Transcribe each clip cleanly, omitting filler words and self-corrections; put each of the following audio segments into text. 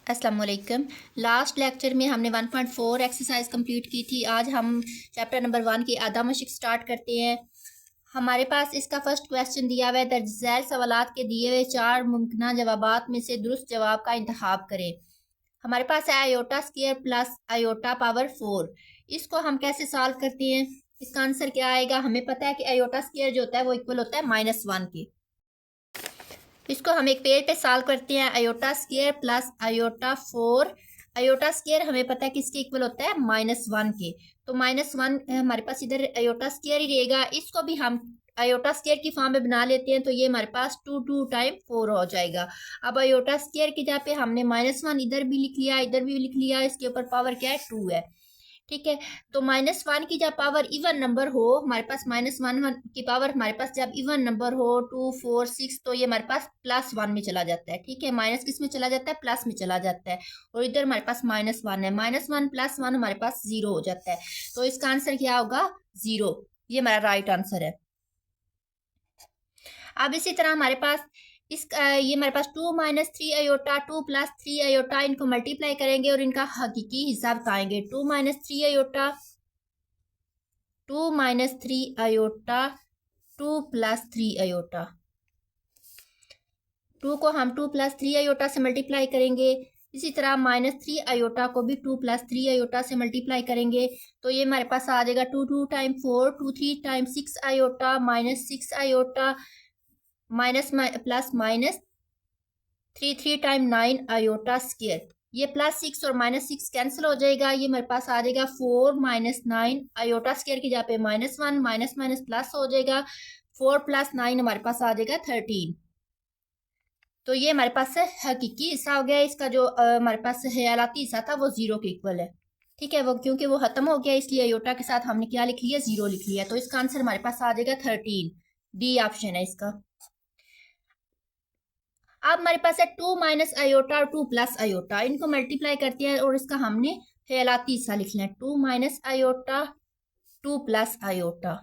अस्सलाम वालेकुम। Last lecture में हमने 1.4 एक्सरसाइज कंप्लीट की थी। आज हम चैप्टर नंबर 1 की आधा मशक स्टार्ट करते हैं। हमारे पास इसका फर्स्ट क्वेश्चन दिया हुआ है, दर्ज झैल सवालात के दिए हुए 4 मुमकिन जवाबात में से दुरुस्त जवाब का इंतखाब करें। हमारे पास है iota square plus iota power 4। इसको हम कैसे सॉल्व करते हैं? इसका आंसर क्या आएगा? हमें पता है कि आयोटा स्क्वायर जो होता है वो इक्वल होता है -1 के। इसको हम एक पेज पे सॉल्व करते हैं। Iota square plus iota 4। Iota square हमें पता है किसके इक्वल होता है? -1 के। तो -1 हमारे पास इधर आयोटा स्क्वायर ही रहेगा। इसको भी हम आयोटा स्क्वायर की फॉर्म में बना लेते हैं, तो ये हमारे पास 2 टाइम 4 हो जाएगा। अब आयोटा स्क्वायर की जगह पे हमने -1 इधर भी लिख लिया, इधर भी लिख लिया। इसके ऊपर पावर क्या है? 2 है। ठीक है, तो -1 की जब पावर इवन नंबर हो, हमारे पास -1 की पावर हमारे पास जब इवन नंबर हो 2 4 6, तो ये हमारे पास +1 में चला जाता है। ठीक है, माइनस किस में चला जाता है? प्लस में चला जाता है। और इधर हमारे पास -1 है, -1 + 1 हमारे पास 0 हो जाता है। तो इसका आंसर क्या होगा? 0। ये हमारा राइट आंसर है। अब इसी तरह हमारे पास ये हमारे पास 2 - 3 अयोटा 2 + 3 अयोटा, इनको मल्टीप्लाई करेंगे और इनका हकीकी हिस्सा बताएंगे। 2 - 3 अयोटा 2 - 3 अयोटा 2 + 3 अयोटा। 2 को हम 2 + 3 अयोटा से मल्टीप्लाई करेंगे। इसी तरह -3 अयोटा को भी 2 + 3 अयोटा से मल्टीप्लाई करेंगे। तो ये हमारे पास आ जाएगा 2 2 time 4 2 3 time 6 iota -6 iota minus plus -3 3 time 9 iota square. ये +6 और -6 कैंसिल हो जाएगा। ये मेरे पास आ जाएगा 4 - 9 अयोटा स्क्वायर की जगह पे -1 माइनस माइनस प्लस हो जाएगा। 4 + 9 हमारे पास आ जाएगा 13। तो ये हमारे पास हकीकी हिस्सा हो गया। इसका जो हमारे पास ख्यालाती हिस्सा था वो 0 के इक्वल है। ठीक है, वो क्योंकि वो खत्म हो गया इसलिए अयोटा के साथ हमने क्या लिख लिया? 0 लिख लिया। तो इसका आंसर हमारे पास आ जाएगा 13। डी ऑप्शन है इसका। अब हमारे पास है 2 - अयोटा और 2 + अयोटा, इनको मल्टीप्लाई करते हैं और इसका हमने ख्यालाती हिस्सा लिखना है। 2 - अयोटा 2 + अयोटा।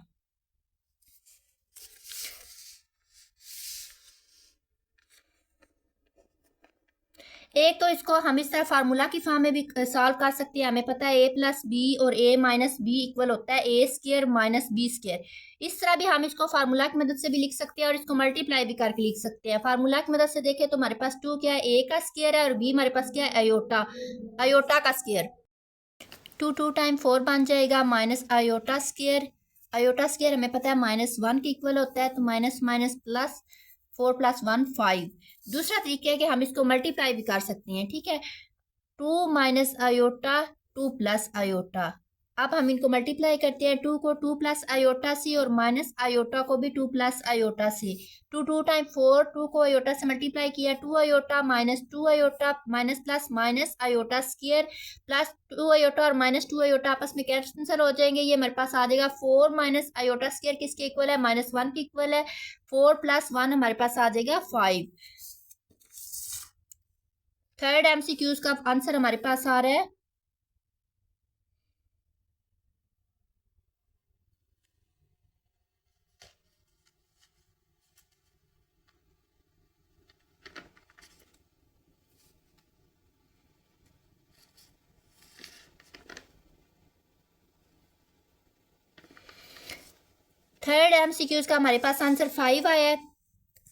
एक तो इसको हम इस तरह फार्मूला की फॉर्म में भी सॉल्व कर सकते हैं। हमें पता है a+b और a - b इक्वल होता है a² - b²। इस तरह भी हम इसको फार्मूला की मदद से भी लिख सकते हैं और इसको मल्टीप्लाई भी करके लिख सकते हैं। फार्मूला की मदद से देखें तो हमारे पास 2 क्या है? a का स्क्वायर है और b हमारे पास क्या है? अयोटा, अयोटा का स्क्वायर। 2 2 टाइम 4 बन जाएगा minus iota square. Iota square हमें पता है -1 के इक्वल होता है, तो माइनस माइनस प्लस 4 + 1 5। दूसरा तरीका है कि हम इसको मल्टीप्लाई भी कर सकते हैं। ठीक है, 2 - अयोटा 2 + अयोटा। अब हम इनको मल्टीप्लाई करते हैं। 2 को 2 + अयोटा से और माइनस अयोटा को भी 2 + अयोटा से। 2 2 टाइम 4, 2 को अयोटा से मल्टीप्लाई किया 2 iota -2 iota minus plus minus iota square plus 2 iota और -2 अयोटा आपस में कैंसिल हो जाएंगे। ये हमारे पास आ जाएगा 4 - अयोटा स्क्वायर किसके इक्वल है? -1 के इक्वल है। 4 + 1 हमारे पास आ जाएगा 5। थर्ड MCQ का आंसर हमारे पास आ रहा है थर्ड MCQ का हमारे पास आंसर 5 आया है।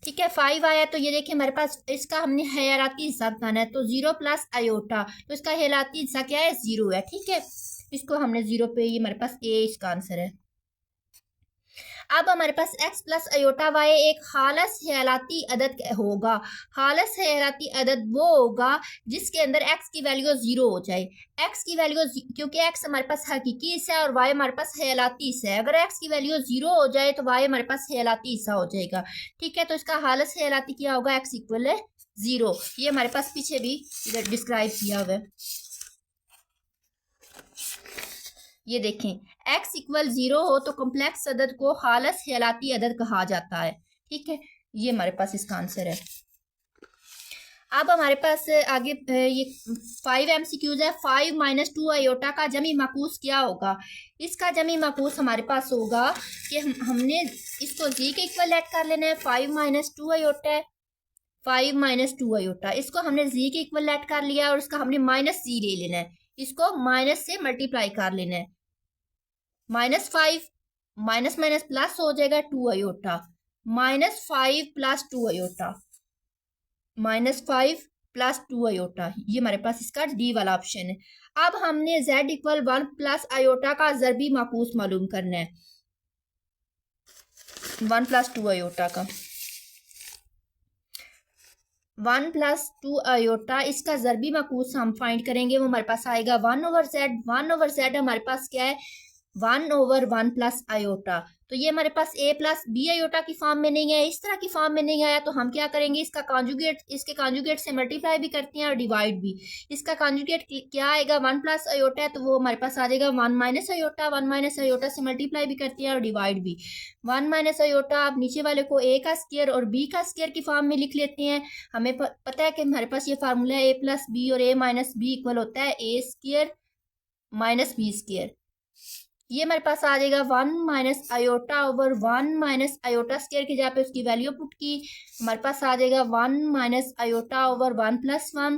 ठीक है, 5 आया। तो ये देखिए हमारे पास इसका हमने हयाराती हिस्सा बताना है। तो 0 + अयोटा, तो इसका हयाराती हिस्सा क्या है? 0 है। ठीक है, इसको हमने 0 पे, ये हमारे पास ए इसका आंसर है। अब हमारे पास x + अयोटा y एक खालस ख्यालाती अदद होगा। खालस ख्यालाती अदद वो होगा जिसके अंदर x की वैल्यू 0 हो जाए। x की वैल्यू, क्योंकि x हमारे पास हकीकी हिस्सा है और y हमारे पास ख्यालाती हिस्सा है। अगर x की वैल्यू 0 हो जाए तो y हमारे पास ख्यालाती हिस्सा हो जाएगा। ठीक है, तो इसका खालस ख्यालाती क्या होगा? x = 0। ये हमारे पास पीछे भी इधर डिस्क्राइब किया हुआ है। ये देखें, x = 0 हो तो कॉम्प्लेक्स अदद को खालस ख्यालाती अदद कहा जाता है। ठीक है, ये हमारे पास इसका आंसर है। अब हमारे पास आगे ये 5 MCQs है। 5 - 2 अयोटा का जमी माकूस क्या होगा? इसका जमी माकूस हमारे पास होगा कि हमने इसको जी के इक्वल लेट कर लेना है। 5 - 2 अयोटा है 5 माइनस 2 आयोटा, इसको हमने जी के इक्वल लेट कर लिया और इसका हमने माइनस जी ले लेना है, इसको माइनस से मल्टीप्लाई कर लेना है। -5 माइनस माइनस प्लस हो जाएगा 2 iota, -5 plus 2 iota, -5 plus 2 iota, ये हमारे पास इसका डी वाला ऑप्शन है। अब हमने z इक्वल 1 प्लस आयोटा का ज़रबी माकूस मालूम करना है, 1 प्लस 2 आयोटा का। 1 प्लस 2 आयोटा इसका ज़रबी माकूस हम फाइंड करेंगे, वो हमारे पास आएगा 1/z। 1/z हमारे पास क्या है, 1/1 प्लस आयोटा। तो ये हमारे पास a प्लस बी आयोटा की फॉर्म में नहीं है, इस तरह की फॉर्म में नहीं आया, तो हम क्या करेंगे, इसका कॉन्जुगेट, इसके कॉन्जुगेट से मल्टीप्लाई भी करते हैं और डिवाइड भी। इसका कॉन्जुगेट क्या आएगा, 1 प्लस आयोटा है, तो वो हमारे पास आ जाएगा 1 माइनस आयोटा। 1 माइनस आयोटा से मल्टीप्लाई भी करते हैं और डिवाइड भी। 1 माइनस आयोटा, आप नीचे वाले को a का स्क्वायर और b का स्क्वायर की फॉर्म में लिख लेते हैं। हमें पता है कि हमारे पास ये फार्मूला है a प्लस बी और a माइनस बी इक्वल होता है a square minus B square. ये हमारे पास आ जाएगा 1 minus iota over 1 minus iota square की जगह पे उसकी वैल्यू पुट की, हमारे पास आ जाएगा 1 minus iota over 1 plus 1,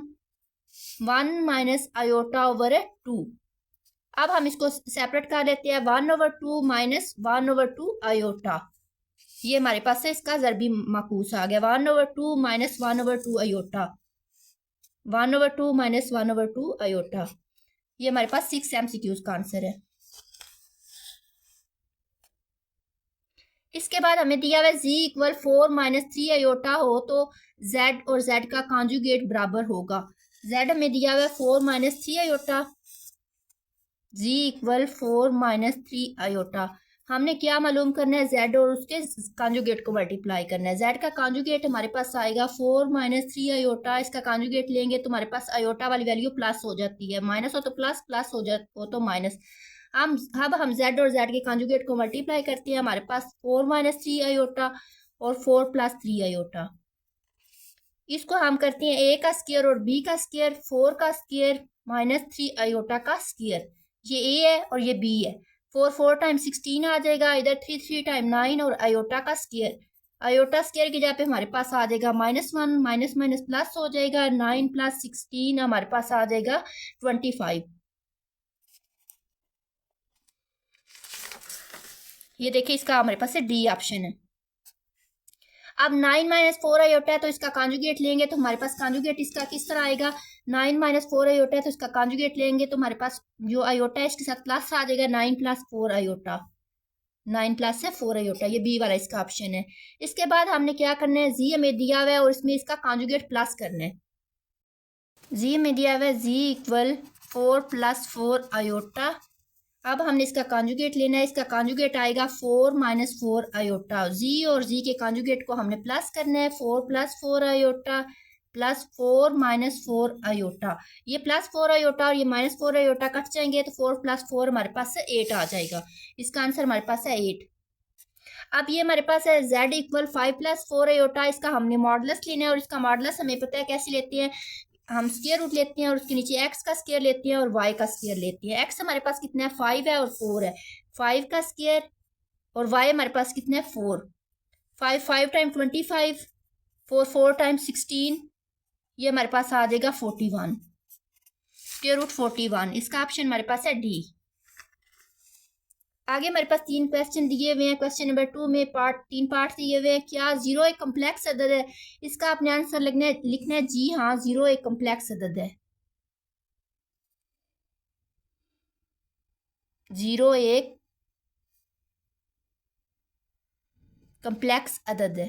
1 minus iota over 2। अब हम इसको सेपरेट कर लेते हैं, 1/2 माइनस 1/2 आयोटा, ये हमारे पास है इसका ज़रबी माकूस आ गया, 1/2 माइनस 1/2 आयोटा, 1/2 माइनस 1/2 आयोटा। ये हमारे पास 6 MCQs का आंसर है। इसके बाद हमें दिया हुआ है z इक्वल 4 माइनस 3 आयोटा हो तो z और z का कॉन्जुगेट बराबर होगा। z हमें दिया हुआ है 4 minus 3 iota, z equal 4 minus 3 iota. हमने क्या मालूम करना है, z और उसके कॉन्जुगेट को मल्टीप्लाई करना है। z का कॉन्जुगेट हमारे पास आएगा 4 माइनस 3 आयोटा, इसका कॉन्जुगेट लेंगे तो हमारे पास आयोटा वाली वैल्यू प्लस हो जाती है, माइनस हो तो प्लस, प्लस हो तो माइनस। अब हम z और z के कॉन्जुगेट को मल्टीप्लाई करते हैं, हमारे पास 4 माइनस 3 आयोटा और 4 प्लस 3 आयोटा। इसको हम करते हैं a का स्क्वायर और b का स्क्वायर, 4 का स्क्वायर माइनस 3 आयोटा का स्क्वायर, ये a है और ये b है। 4 4 टाइम 16 आ जाएगा, इधर 3 3 टाइम 9 और आयोटा का स्क्वायर, आयोटा स्क्वायर की जगह पे हमारे पास आ जाएगा -1, माइनस माइनस प्लस हो जाएगा, 9 प्लस 16 हमारे पास आ जाएगा 25। ये देखिए इसका हमारे पास है डी ऑप्शन है। अब 9 माइनस 4 आयोटा है तो इसका कॉन्जुगेट लेंगे तो हमारे पास कॉन्जुगेट इसका किस तरह आएगा, 9 माइनस 4 आयोटा है तो इसका कॉन्जुगेट लेंगे तो हमारे पास जो आयोटा है इसके साथ प्लस आ जाएगा, 9 प्लस 4 आयोटा, 9 प्लस है 4 आयोटा, ये बी वाला इसका ऑप्शन है। इसके बाद हमने क्या करना है, जी हमें दिया हुआ है और इसमें इसका कॉन्जुगेट प्लस करना है। जी हमें दिया हुआ है जी इक्वल 4 प्लस 4 आयोटा, अब हमने इसका कॉन्जुगेट लेना है, इसका कॉन्जुगेट आएगा 4 माइनस 4 आयोटा, जी और जी के कॉन्जुगेट को हमने प्लस करना है, 4 plus 4 iota plus 4 minus 4 iota, ये प्लस 4 आयोटा और ये माइनस 4 आयोटा कट जाएंगे तो 4 प्लस 4 हमारे पास से 8 आ जाएगा, इसका आंसर हमारे पास है 8। अब ये हमारे पास है z इक्वल 5 प्लस 4 आयोटा, इसका हमने मॉडुलस लेना है और इसका मॉडुलस हमें पता है कैसे लेते हैं, हम स्क्वायर रूट लेते हैं और उसके नीचे x का स्क्वायर लेते हैं और y का स्क्वायर लेते हैं। x हमारे पास कितना है, 5 है और 4 है, 5 का स्क्वायर और y हमारे पास कितना है 4, 5 5 टाइम 25, 4 4 टाइम 16, ये हमारे पास आ जाएगा 41, स्क्वायर रूट 41, इसका ऑप्शन हमारे पास है डी। आगे हमारे पास 3 क्वेश्चन दिए हुए हैं। क्वेश्चन नंबर 2 में 3 पार्ट दिए हुए हैं। क्या 0 एक कम्प्लेक्स अदद है, इसका आपने आंसर लिखना है जी हाँ 0 एक कम्प्लेक्स अदद है, 0 एक कम्प्लेक्स अदद है,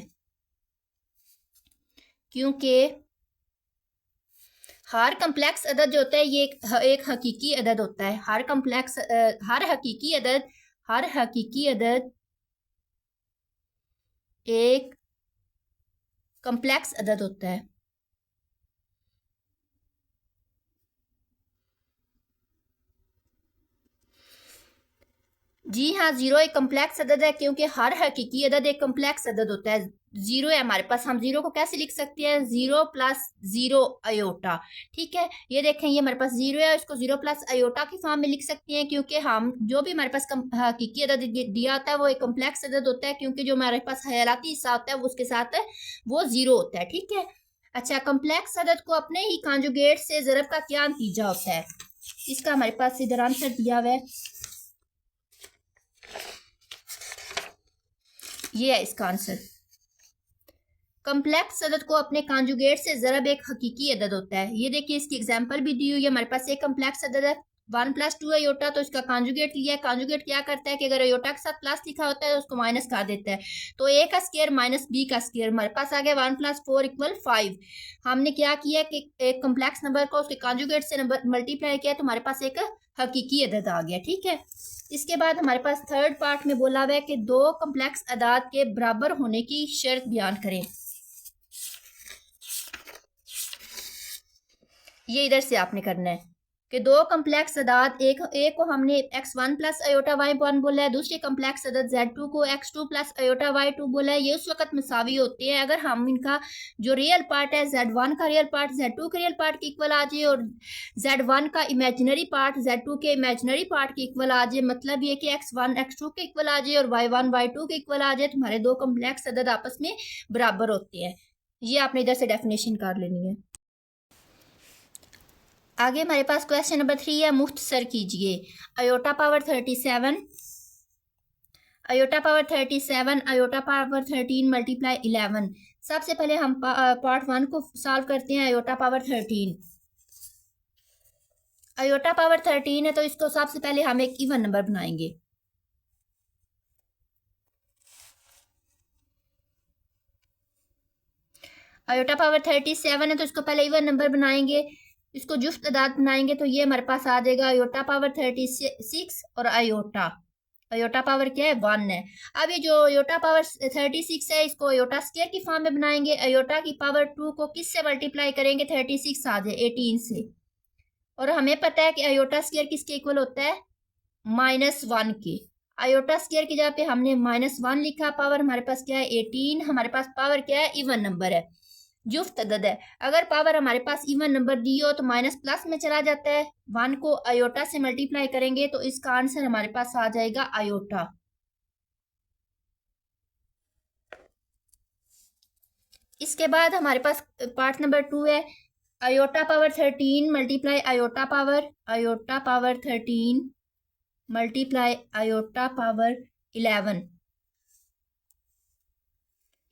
क्योंकि हर कम्प्लेक्स अदद जो होता है ये एक हकीकी अदद होता है, हर हकीकी अदद एक कम्प्लेक्स अदद होता है। जी हाँ 0 एक कम्प्लेक्स अदद है, क्योंकि हर हकीकी अदद एक कम्प्लेक्स अदद होता है। 0 है हमारे पास, हम 0 को कैसे लिख सकते हैं, 0 प्लस 0 आयोटा, ठीक है। ये देखें ये हमारे पास 0 है, इसको 0 प्लस आयोटा की फॉर्म में लिख सकते हैं, क्योंकि हम जो भी हमारे पास हकीकी अदद दिया होता है वो एक कम्प्लेक्स अदद होता है, क्योंकि जो हमारे पास हयालाती हिस्सा होता है वो उसके साथ वो 0 होता है, ठीक है। अच्छा, कम्प्लेक्स अदद को अपने ही कॉन्जुगेट से ज़रब का क्या नतीजा होता है, इसका हमारे पास इधर आंसर दिया हुआ है। ये है इसका आंसर। कम्प्लेक्स अदद को अपने कॉन्जुगेट से ज़रब एक हकीकी अदद होता है। ये देखिए इसकी एग्जांपल भी दी हुई है। हमारे पास एक कम्प्लेक्स अदद है 1 + 2 अयोटा, तो इसका कॉन्जुगेट लिया है। कॉन्जुगेट क्या करता है कि अगर अयोटा के साथ प्लस लिखा होता है तो उसको माइनस कर देता है। तो ए का स्क्वायर माइनस बी का स्क्वायर हमारे पास आ गया 1 + 4 = 5। हमने क्या किया कि एक कम्प्लेक्स नंबर को उसके कॉन्जुगेट से नंबर मल्टीप्लाई किया तो हमारे पास एक हकीकी अदद आ गया। ठीक है, इसके बाद हमारे पास थर्ड पार्ट में बोला हुआ है कि दो कम्प्लेक्स अदाद के बराबर होने की शर्त बयान करें। ये इधर से आपने करना है कि दो कम्प्लेक्स अदाद, एक को हमने x1 + अयोटा y1 बोला है, दूसरे कम्प्लेक्स अदद z2 को x2 + अयोटा y2 बोला है। ये उस वक्त मसावी होते हैं अगर हम इनका जो रियल पार्ट है z1 का रियल पार्ट z2 के रियल पार्ट के इक्वल आ जाए और z1 का इमेजिनरी पार्ट z2 के इमेजिनरी पार्ट के इक्वल आ जाए। मतलब ये कि x1 x2 के इक्वल आ जाए और y1 y2 के इक्वल आ जाए, तुम्हारे दो कम्प्लेक्स अदद आपस में बराबर होते हैं। ये आपने इधर से डेफिनेशन कर लेनी है। आगे हमारे पास क्वेश्चन नंबर 3 है, मुख्तसर कीजिए। Iota power 37, iota power 37, iota power 13 × 11। सबसे पहले हम पार्ट 1 को सॉल्व करते हैं। अयोटा पावर 13, अयोटा पावर 13 है तो इसको सबसे पहले हम एक इवन नंबर बनाएंगे। अयोटा पावर 37 है तो इसको पहले इवन नंबर बनाएंगे, इसको जुफ्त अदाद बनाएंगे तो ये हमारे पास आ जाएगा अयोटा पावर 36 और अयोटा पावर क्या है 1 है। अब ये जो अयोटा पावर 36 है इसको अयोटा स्क्वायर की फॉर्म में बनाएंगे। अयोटा की पावर 2 को किस से मल्टीप्लाई करेंगे, 36 आ जाए 18 से, और हमें पता है कि अयोटा स्क्वायर किसके इक्वल होता है -1 के। अयोटा स्क्वायर की जगह पे हमने -1 लिखा, पावर हमारे पास क्या है 18, हमारे पास पावर क्या है इवन नंबर है, जुफ्त अदद है। अगर पावर हमारे पास इवन नंबर दी हो तो माइनस प्लस में चला जाता है। 1 को अयोटा से मल्टीप्लाई करेंगे तो इसका आंसर हमारे पास आ जाएगा अयोटा। इसके बाद हमारे पास पार्ट नंबर 2 है, iota power 13 × iota power 13 × iota power 11।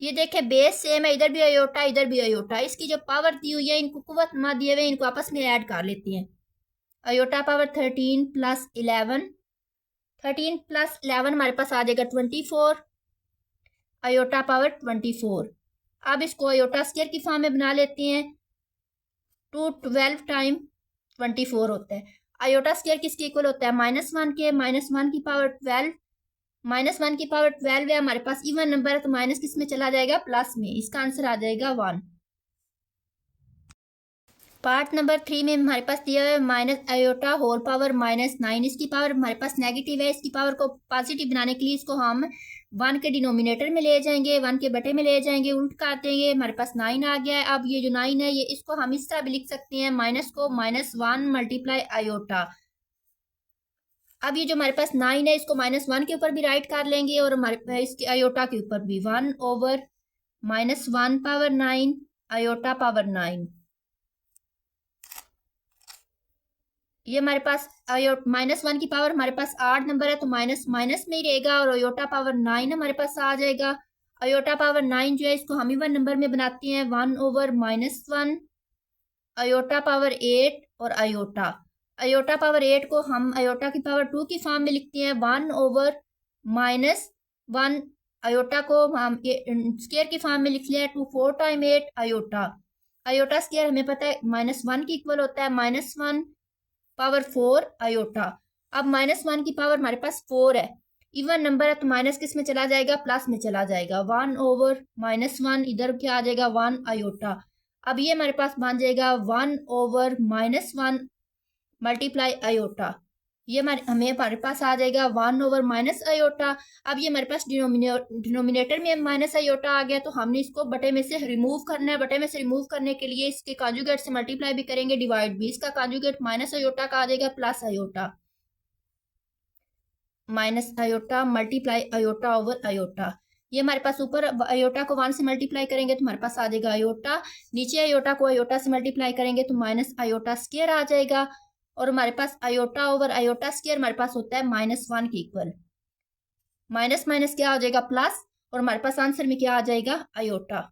ये देखें बेस सेम है, इधर भी अयोटा इधर भी अयोटा। इसकी जो पावर दी हुई है इनको कुव्वत मा दिए हुए इनको आपस में ऐड कर लेते हैं। अयोटा पावर 13 + 11, 13 + 11 हमारे पास आ जाएगा 24, अयोटा पावर 24। अब इसको अयोटा स्क्वायर की फॉर्म में बना लेते हैं, 2 12 टाइम 24 होता है। अयोटा स्क्वायर किसके इक्वल होता है -1 के, -1 की पावर 12, -1 की पावर 12 है, हमारे पास इवन नंबर है तो माइनस किस में चला जाएगा प्लस में, इसका आंसर आ जाएगा 1। पार्ट नंबर 3 में हमारे पास दिया है -अयोटा होल पावर -9। इसकी पावर हमारे पास नेगेटिव है, इसकी पावर को पॉजिटिव बनाने के लिए इसको हम 1 के डिनोमिनेटर में ले जाएंगे, 1 के बटे में ले जाएंगे, उल्ट कर देंगे, हमारे पास 9 आ गया है। अब ये जो 9 है ये इसको हम इस तरह भी लिख सकते हैं, माइनस को -1 × अयोटा। अब ये जो हमारे पास 9 है इसको -1 के ऊपर भी राइट कर लेंगे और हमारे इसके अयोटा के ऊपर भी 1/-1 पावर 9 अयोटा पावर 9। ये हमारे पास -1 की पावर हमारे पास 8 नंबर है तो माइनस माइनस में ही रहेगा और अयोटा पावर 9 हमारे पास आ जाएगा। अयोटा पावर 9 जो है इसको हम इवन नंबर में बनाते हैं, 1/-1 अयोटा पावर 8 और अयोटा पावर 8 को हम अयोटा की पावर 2 की फॉर्म में लिखते हैं, 1/-1 अयोटा को हम स्क्वायर की फॉर्म में लिख लिया है, 2 4 टाइम 8 अयोटा। अयोटा स्क्वायर हमें पता है -1 की इक्वल होता है, -1 पावर 4 अयोटा। अब -1 की पावर हमारे पास 4 है, इवन नंबर है तो माइनस किस में चला जाएगा प्लस में चला जाएगा, 1/-1 इधर क्या आ जाएगा 1 अयोटा। अब ये हमारे पास बन जाएगा 1/-1 मल्टीप्लाई अयोटा। ये हमारे पास आ जाएगा 1/- अयोटा। अब ये हमारे पास डिनोमिनेटर में माइनस अयोटा आ गया तो हमने इसको बटे में से रिमूव करना है। बटे में से रिमूव करने के लिए इसके कॉन्जुगेट से मल्टीप्लाई भी करेंगे, डिवाइड भी। इसका कॉन्जुगेट माइनस अयोटा का आ जाएगा plus iota, minus iota multiply iota over iota. ये हमारे पास ऊपर आयोटा को 1 से मल्टीप्लाई करेंगे तो हमारे पास आ जाएगा आयोटा, नीचे आयोटा को आयोटा से मल्टीप्लाई करेंगे तो माइनस आयोटा स्क्वायर आ जाएगा, और हमारे पास आयोटा ओवर आयोटा स्क्वायर हमारे पास होता है -1 के इक्वल। माइनस माइनस क्या हो जाएगा प्लस, और हमारे पास आंसर में क्या आ जाएगा आयोटा।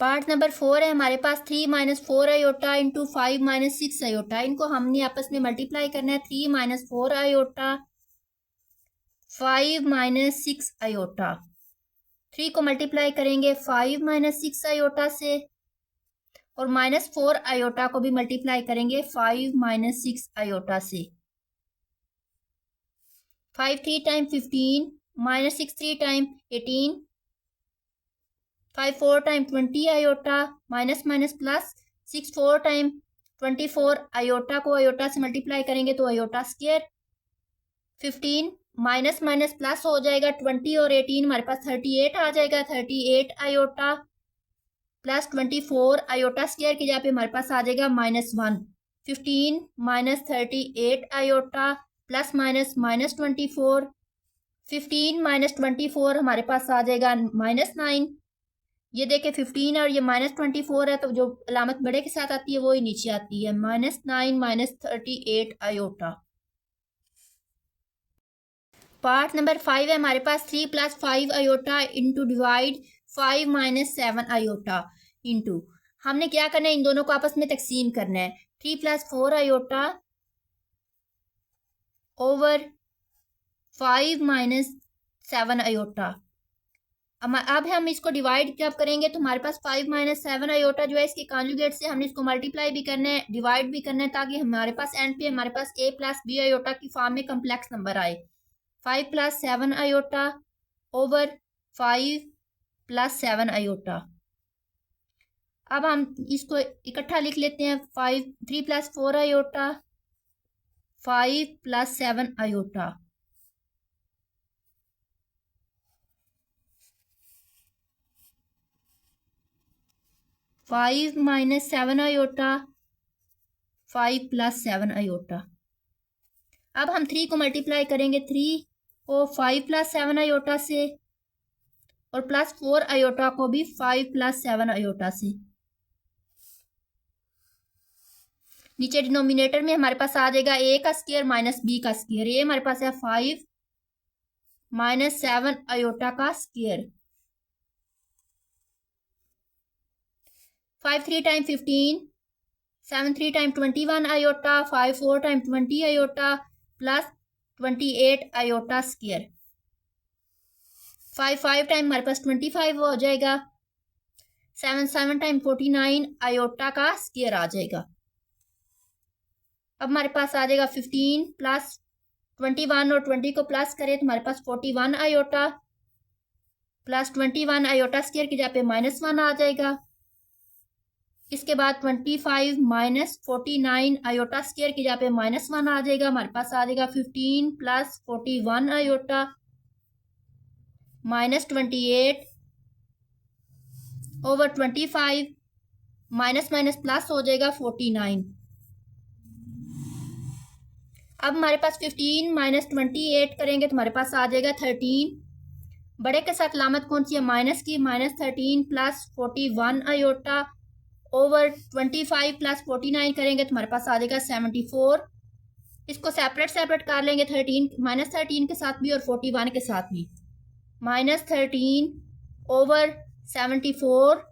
पार्ट नंबर 4 है हमारे पास 3 - 4 आयोटा इंटू 5 - 6 आयोटा। इनको हमने आपस में मल्टीप्लाई करना है। 3 - 4 आयोटा 5 - 6 आयोटा। 3 को मल्टीप्लाई करेंगे 5 - 6 आयोटा से, और -4 आयोटा को भी मल्टीप्लाई करेंगे 5 - 6 आयोटा से। 5 3 time 15 -6 3 time 18, 5 4 time 20 iota, minus minus plus 6 4 time 24 iota को आयोटा से मल्टीप्लाई करेंगे तो iota square. 15 minus minus plus हो जाएगा 20 और 18 हमारे पास 38 आ जाएगा। 38 आयोटा प्लस 24 आयोटा स्क्वायर की जगह पे हमारे पास आ जाएगा -1। 15 - 38 आयोटा प्लस माइनस -24। 15 - 24 हमारे पास आ जाएगा -9। ये देखे 15 और ये -24 है, तो जो अलामत बड़े के साथ आती है वो ही नीचे आती है। -9 - 38 आयोटा। पार्ट नंबर 5 है हमारे पास 3 + 5 iota into divide 5 - 7 iota into. हमने क्या करना है, इन दोनों को आपस में तकसीम करना है। 3 + 4 आयोटा ओवर 5 - 7 आयोटा। अब हम इसको डिवाइड जब करेंगे तो हमारे पास 5 - 7 आयोटा जो है इसके कॉन्जुगेट से हमने इसको मल्टीप्लाई भी करना है, डिवाइड भी करना है, ताकि हमारे पास एंड पे हमारे पास a + b आयोटा की फॉर्म में कम्प्लेक्स नंबर आए। 5 + 7 आयोटा ओवर 5 + 7 आयोटा। अब हम इसको इकट्ठा लिख लेते हैं। 3 + 4 आयोटा 5 + 7 आयोटा। 5 - 7 iota 5 + 7 iota. अब हम 3 को मल्टीप्लाई करेंगे 3 को 5 + 7 आयोटा से, और +4 आयोटा को भी 5 + 7 आयोटा से। नीचे डिनोमिनेटर में हमारे पास आ जाएगा a का स्क्वायर माइनस b का स्क्वायर। ये हमारे पास है 5 - 7 आयोटा का square. 5 3 time 15, 7 3 time 21 iota, 5 4 time 20 iota plus 28 iota square. 5 5 time हमारे पास 25 हो जाएगा। 7 7 टाइम 49 आयोटा का स्क्वायर आ जाएगा। अब हमारे पास आ जाएगा 15 + 21 और 20 को प्लस करें तो हमारे पास 41 आयोटा प्लस 21 आयोटा स्क्वायर की जगह पे -1 आ जाएगा। इसके बाद 25 - 49 आयोटा स्क्वायर की जगह पे -1 आ जाएगा। हमारे पास आ जाएगा 15 + 41 iota -28 over 25, minus minus plus हो जाएगा 49। अब हमारे पास 15 - 28 करेंगे तो हमारे पास आ जाएगा 13। बड़े के साथ लामत कौन सी है, माइनस की। -13 + 41 आयोटा ओवर 25 + 49 करेंगे तो हमारे पास आ जाएगा 74। इसको सेपरेट सेपरेट कर लेंगे, 13 के साथ भी और 41 के साथ भी। -13 over 74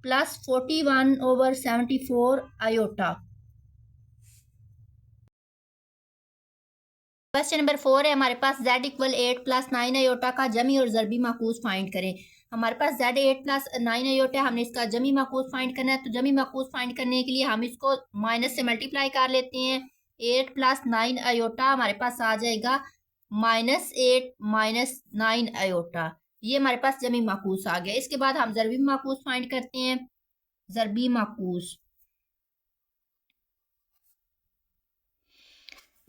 + 41 over 74 iota. Question number 4 है हमारे पास z = 8 + 9 आयोटा का जमी और ज़रबी माकूस फाइंड करें। हमारे पास z 8 + 9 आयोटा, हमने इसका जमी माकूस फाइंड करना है। तो जमी माकूस फाइंड करने के लिए हम इसको माइनस से मल्टीप्लाई कर लेते हैं। 8 + 9 आयोटा हमारे पास आ जाएगा -8 - 9 आयोटा। ये हमारे पास जमी माकूस आ गया। इसके बाद हम ज़रबी माकूस फाइंड करते हैं। ज़रबी माकूस,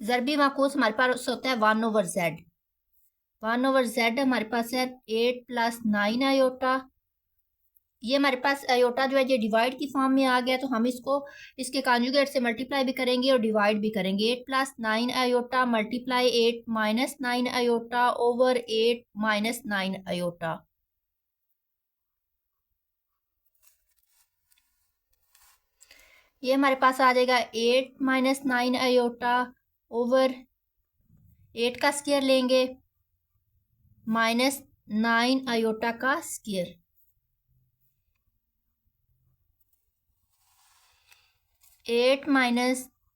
ज़रबी माकूस हमारे पास होता है 1/z। 1/z हमारे पास है 8 + 9 आयोटा ये हमारे पास आयोटा जो है ये डिवाइड की फॉर्म में आ गया, तो हम इसको इसके कॉन्जुगेट से मल्टीप्लाई भी करेंगे और डिवाइड भी करेंगे। 8 + 9 iota multiply 8 - 9 iota over 8 - 9 iota. ये हमारे पास आ जाएगा 8 - 9 आयोटा ओवर 8 का स्क्वायर लेंगे -9 आयोटा का square. 8 -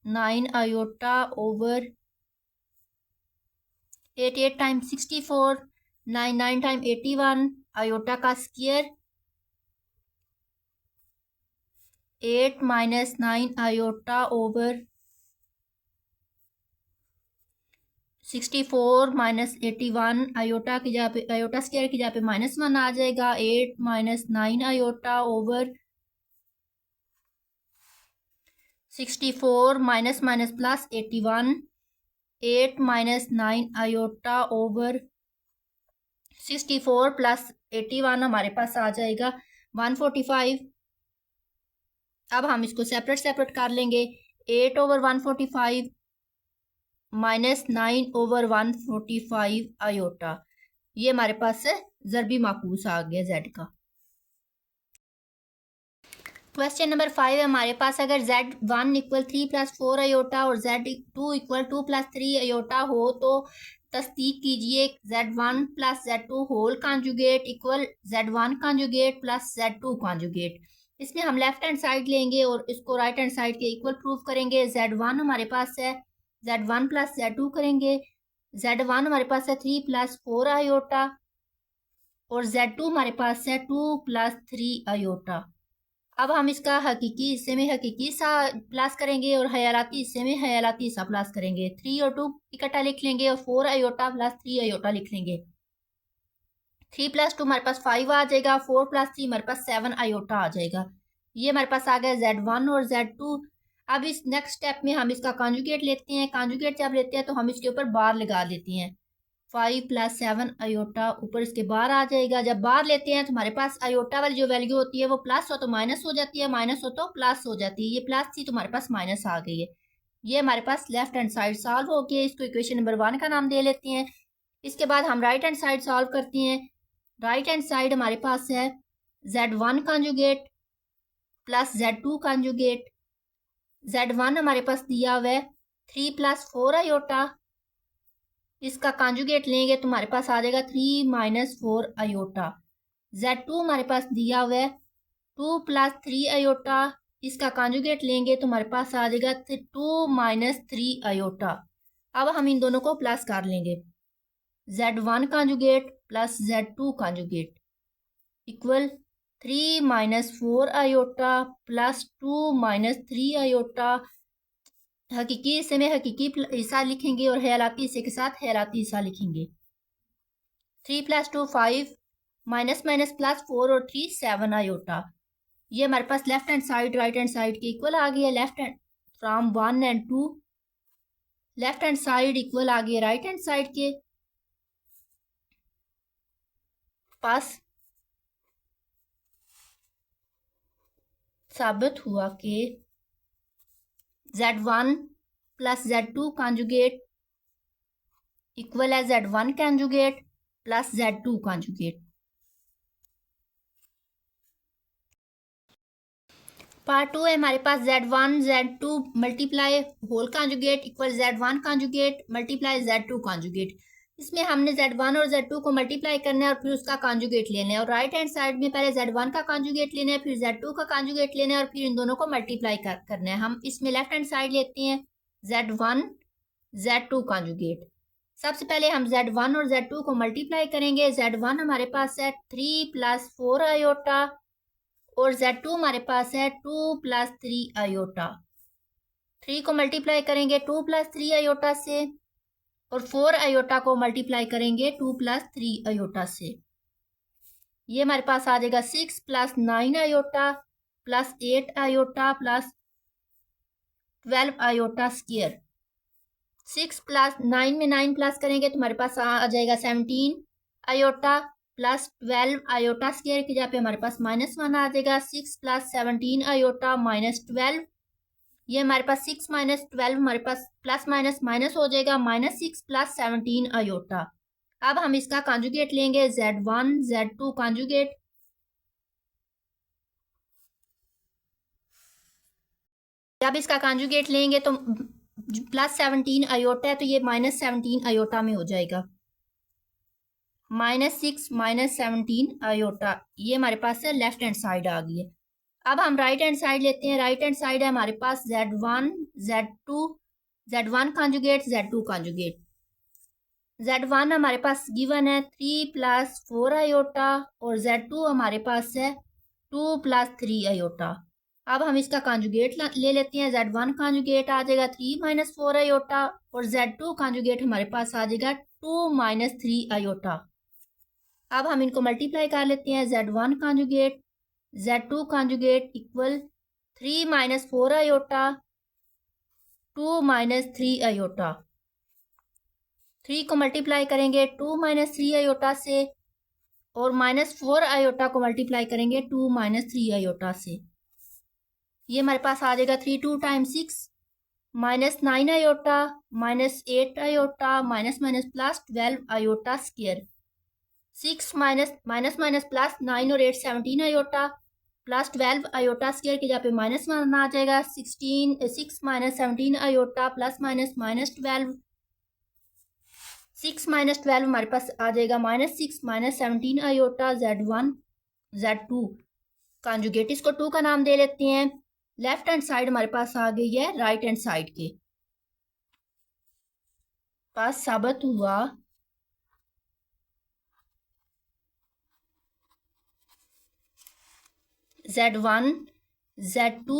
9 iota over 8 8 time 64, 9 9 time 81 iota का स्क्वायर 8 - 9 आयोटा ओवर 64 - 81 आयोटा की जगह पे आयोटा स्क्वायर की जगह पे -1 आ जाएगा। 8 - 9 iota over 64 minus minus plus 81। 8 - 9 iota over 64 + 81 हमारे पास आ जाएगा 145। अब हम इसको सेपरेट सेपरेट कर लेंगे। 8 ओवर 145 -9 ओवर 145 आयोटा। ये हमारे पास ज़रबी माकूस आ गया जेड का। क्वेश्चन नंबर 5 है हमारे पास, अगर Z1 = 3 + 4 आयोटा और Z2 = 2 + 3 आयोटा हो तो तस्दीक कीजिए Z1 + Z2 whole conjugate equal Z1 conjugate + Z2 conjugate. इसमें हम लेफ्ट हैंड साइड लेंगे और इसको राइट हैंड साइड के इक्वल प्रूफ करेंगे। Z1 हमारे पास है, Z1 + Z2 करेंगे। Z1 हमारे पास है 3 + 4 आयोटा और Z2 हमारे पास है 2 + 3 आयोटा। अब हम इसका हकीकी हिस्से में हकीकी हिस्सा प्लस करेंगे और हयालाती हिस्से में हयालाती हिस्सा प्लस करेंगे। 3 और 2 इकट्ठा लिख लेंगे और 4 आयोटा + 3 आयोटा लिख लेंगे। 3 + 2 हमारे पास 5 आ जाएगा। 4 + 3 हमारे पास 7 आयोटा आ जाएगा। ये हमारे पास आ गया Z1 और Z2। अब इस नेक्स्ट स्टेप में हम इसका कॉन्जुगेट लेते हैं। कॉन्जुगेट जब लेते हैं तो हम इसके ऊपर बार लगा लेते हैं। 5 + 7 आयोटा ऊपर इसके बार आ जाएगा। जब बार लेते हैं तो हमारे पास आयोटा वाली जो वैल्यू होती है वो प्लस हो तो माइनस हो जाती है, माइनस हो तो प्लस हो जाती है। ये प्लस थी तो हमारे पास माइनस आ गई है। ये हमारे पास लेफ्ट हैंड साइड सॉल्व हो गया। इसको इक्वेशन नंबर 1 का नाम दे लेते हैं। इसके बाद हम राइट हैंड साइड सॉल्व करते हैं। राइट हैंड साइड हमारे पास है Z1 conjugate + Z2 conjugate. Z1 हमारे पास दिया हुआ है 3 + 4 आयोटा, इसका कॉन्जुगेट लेंगे तो हमारे पास आ जाएगा 3 - 4 आयोटा। Z2 हमारे पास दिया हुआ है 2 + 3 आयोटा, इसका कॉन्जुगेट लेंगे तो हमारे पास आ जाएगा 2 - 3 आयोटा। अब हम इन दोनों को प्लस कर लेंगे। Z1 conjugate + Z2 conjugate equal 3 - 4 iota + 2 - 3 iota. हकीकी हिस्से में हकीकी हिस्सा लिखेंगे और ख्यालाती हिस्से के साथ ख्यालाती हिस्सा लिखेंगे। 3 + 2 5 माइनस माइनस प्लस 4 और 3 7 आयोटा। ये हमारे पास left hand side right hand side के इक्वल आ गया। लेफ्ट हैंड फ्रॉम 1 और 2 लेफ्ट हैंड साइड इक्वल आ गया राइट हैंड साइड के पास। साबित हुआ कि Z1 + Z2 कॉन्जुगेट इक्वल है Z1 conjugate + Z2 conjugate. Part 2 है हमारे पास Z1 Z2 multiply whole conjugate equal Z1 conjugate multiply Z2 conjugate. इसमें हमने Z1 और Z2 को मल्टीप्लाई करना है और फिर उसका कॉन्जुगेट लेना है और राइट हैंड साइड में पहले Z1 का कॉन्जुगेट लेना है, फिर Z2 का कॉन्जुगेट लेना है और फिर इन दोनों को मल्टीप्लाई करना है। हम इसमें लेफ्ट हैंड साइड लेते हैं Z1 Z2 कॉन्जुगेट। सबसे पहले हम Z1 और Z2 को मल्टीप्लाई करेंगे। Z1 हमारे पास है 3 + 4 आयोटा और Z2 हमारे पास है 2 + 3 आयोटा। 3 को मल्टीप्लाई करेंगे 2 + 3 आयोटा से और 4 आयोटा को मल्टीप्लाई करेंगे 2 + 3 आयोटा से। ये हमारे पास आ जाएगा 6 + 9 आयोटा + 8 आयोटा + 12 आयोटा स्क्वायर। 6 + 9 में 9 प्लस करेंगे तो हमारे पास आ जाएगा 17 आयोटा प्लस 12 आयोटा स्क्वायर की जगह पे हमारे पास -1 आ जाएगा। 6 प्लस 17 आयोटा माइनस 12, ये हमारे पास 6 माइनस 12 हमारे पास प्लस माइनस माइनस हो जाएगा, -6 प्लस 17 आयोटा। अब हम इसका कॉन्जुगेट लेंगे, Z1 Z2 कॉन्जुगेट। जब इसका कॉन्जुगेट लेंगे तो प्लस 17 आयोटा है तो ये -17 आयोटा में हो जाएगा। -6 -17 आयोटा, ये हमारे पास है लेफ्ट हैंड साइड आ गई है। अब हम राइट हैंड साइड लेते हैं। राइट हैंड साइड है हमारे पास Z1 Z2, Z1 conjugate Z2 conjugate. Z1 हमारे पास गिवन है 3 प्लस 4 आयोटा और Z2 हमारे पास है 2 प्लस 3 आयोटा। अब हम इसका कॉन्जुगेट ले लेते हैं। Z1 कॉन्जुगेट आ जाएगा 3 माइनस 4 आयोटा और Z2 कॉन्जुगेट हमारे पास आ जाएगा 2 माइनस 3 आयोटा। अब हम इनको मल्टीप्लाई कर लेते हैं। Z1 conjugate Z2 conjugate equal 3 minus 4 iota 2 minus 3 iota. 3 को मल्टीप्लाई करेंगे 2 माइनस 3 आयोटा से और -4 आयोटा को मल्टीप्लाई करेंगे 2 माइनस 3 आयोटा से। ये हमारे पास आ जाएगा 3 2 times 6 -9 iota -8 iota minus minus plus 12 iota square. 6 minus minus minus plus 9 और 8 17 आयोटा प्लस 12 आयोटा स्क्वायर की जगह पे -1 आ जाएगा। 6 minus 17 iota plus minus -12, 6 minus 12 हमारे पास आ जाएगा -6 minus 17 iota Z1 Z2 conjugate. इसको 2 का नाम दे लेते हैं। लेफ्ट हैंड साइड हमारे पास आ गई है राइट हैंड साइड के पास। साबित हुआ Z1 Z2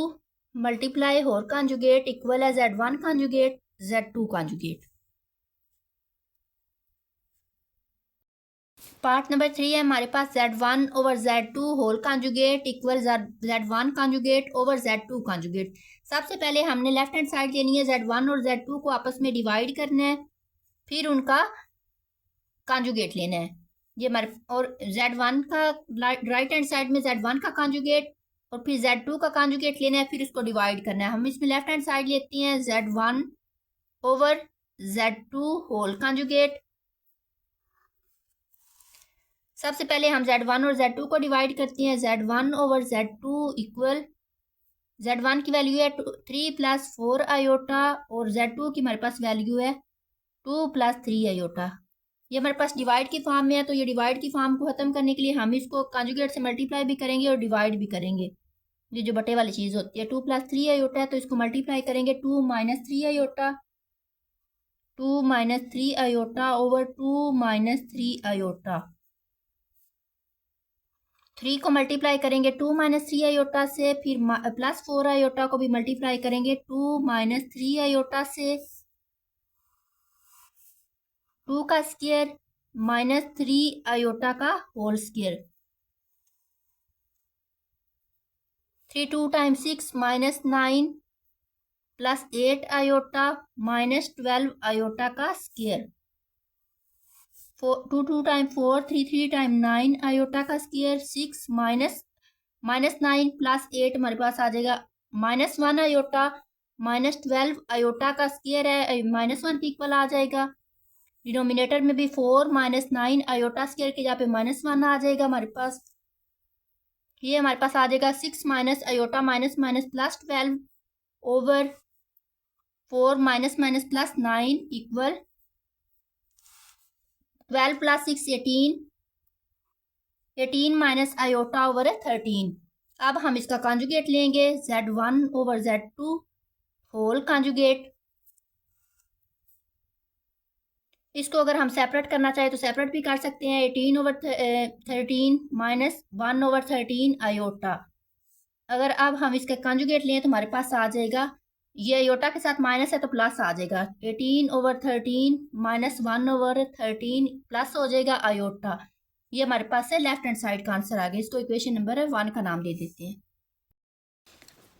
मल्टीप्लाई होर कॉन्जुगेट इक्वल है Z1 conjugate Z2 conjugate. Part number 3 है हमारे पास Z1 over Z2 whole conjugate equal Z1 conjugate over Z2 conjugate. सबसे पहले हमने लेफ्ट हैंड साइड लेनी है, Z1 और Z2 को आपस में डिवाइड करना है, फिर उनका कॉन्जुगेट लेना है। ये हमारे और Z1 का राइट हैंड साइड में Z1 का कॉन्जुगेट और फिर Z2 का कॉन्जुगेट लेना है, फिर उसको डिवाइड करना है। हम इसमें लेफ्ट हैंड साइड लेते हैं Z1 over Z2 whole conjugate. सबसे पहले हम Z1 और Z2 को डिवाइड करते हैं। Z1 over Z2 equal Z1 की वैल्यू है 3 प्लस 4 आयोटा और Z2 की हमारे पास वैल्यू है 2 प्लस 3 आयोटा। ये हमारे पास डिवाइड की फॉर्म में है, तो ये डिवाइड की फॉर्म को ख़त्म करने के लिए हम इसको कॉन्जुगेट से मल्टीप्लाई भी करेंगे और डिवाइड भी करेंगे। ये जो बटे वाली चीज़ होती है 2 प्लस 3 आयोटा है तो इसको मल्टीप्लाई करेंगे 2 minus 3 iota, 2 minus 3 iota over 2 minus 3 iota. 3 को मल्टीप्लाई करेंगे 2 माइनस 3 आयोटा से, फिर प्लस 4 आयोटा को भी मल्टीप्लाई करेंगे 2 माइनस 3 आयोटा से, 2 का स्क्वायर -3 आयोटा का whole square. 3 2 times 6 -9 plus 8 iota -12 iota का स्क्वायर। 2 2 टाइम 4 3 3 टाइम 9 आयोटा का स्क्वायर। 6 -9 प्लस 8 हमारे पास आ जाएगा -1 आयोटा -12 आयोटा का स्क्वायर है, -1 के इक्वल आ जाएगा। डिनोमिनेटर में भी 4 -9 आयोटा स्क्वायर के जहाँ पे -1 आ जाएगा हमारे पास। ये हमारे पास आ जाएगा 6 minus iota minus minus plus 12 over 4 minus minus plus 9 equal 12 plus 6 18, 18 minus iota over 13। अब हम इसका कॉन्जुगेट लेंगे Z1 over Z2 whole conjugate. इसको अगर हम सेपरेट करना चाहें तो सेपरेट भी कर सकते हैं। 18 ओवर 13 माइनस 1 ओवर 13 आयोटा। अगर अब हम इसका कॉन्जुगेट लें तो हमारे पास आ जाएगा, ये आयोटा के साथ माइनस है तो प्लस आ जाएगा। 18 ओवर 13 माइनस 1 ओवर 13 प्लस हो जाएगा आयोटा। ये हमारे पास है लेफ्ट हैंड साइड का आंसर आ गया। इसको इक्वेशन नंबर 1 का नाम दे देते हैं।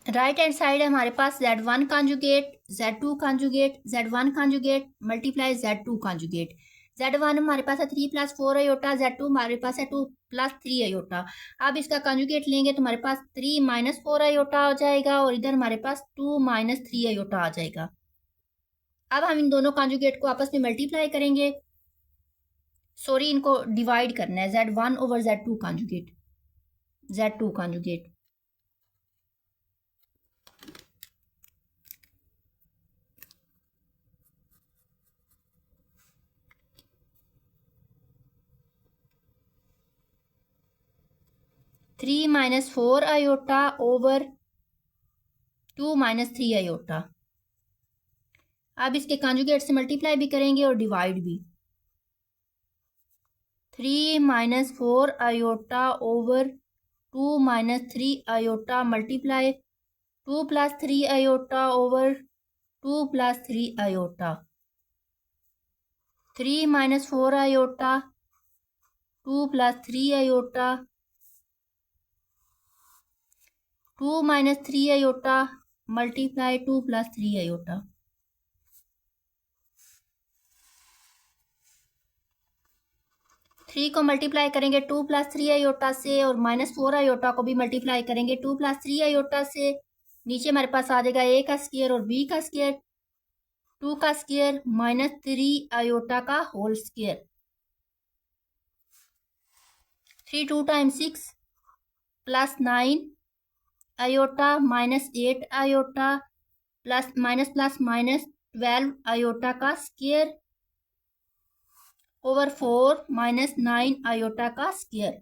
राइट हैंड साइड है हमारे पास Z1 conjugate Z2 conjugate Z1 conjugate multiply Z2 conjugate. Z1 हमारे पास है 3 + 4 आयोटा, Z2 हमारे पास है 2 + 3 आयोटा। अब इसका कंजुगेट लेंगे तो हमारे पास 3 - 4 आयोटा आ जाएगा और इधर हमारे पास 2 - 3 आयोटा आ जाएगा। अब हम इन दोनों कंजुगेट को आपस में मल्टीप्लाई करेंगे, सॉरी इनको डिवाइड करना है, Z1 over Z2 conjugate, Z2 conjugate. Three - 4 iota over 2 - 3 iota. अब इसके कंजुगेट से मल्टीप्लाई भी करेंगे और डिवाइड भी। 3 - 4 iota over 2 - 3 iota multiply 2 + 3 iota over 2 + 3 iota. 3 - 4 iota 2 + 3 iota 2 - 3 iota multiply 2 + 3 iota. Three को मल्टीप्लाई करेंगे 2 + 3 आयोटा से और -4 आयोटा को भी मल्टीप्लाई करेंगे 2 + 3 आयोटा से। नीचे हमारे पास आ जाएगा a का स्क्वायर और b का स्क्वायर, 2 का स्क्वायर -3 आयोटा का whole square. 3 2 × 6 + 9 iota -8 iota plus -12 iota का स्क्वायर ओवर 4 -9 आयोटा का स्क्वायर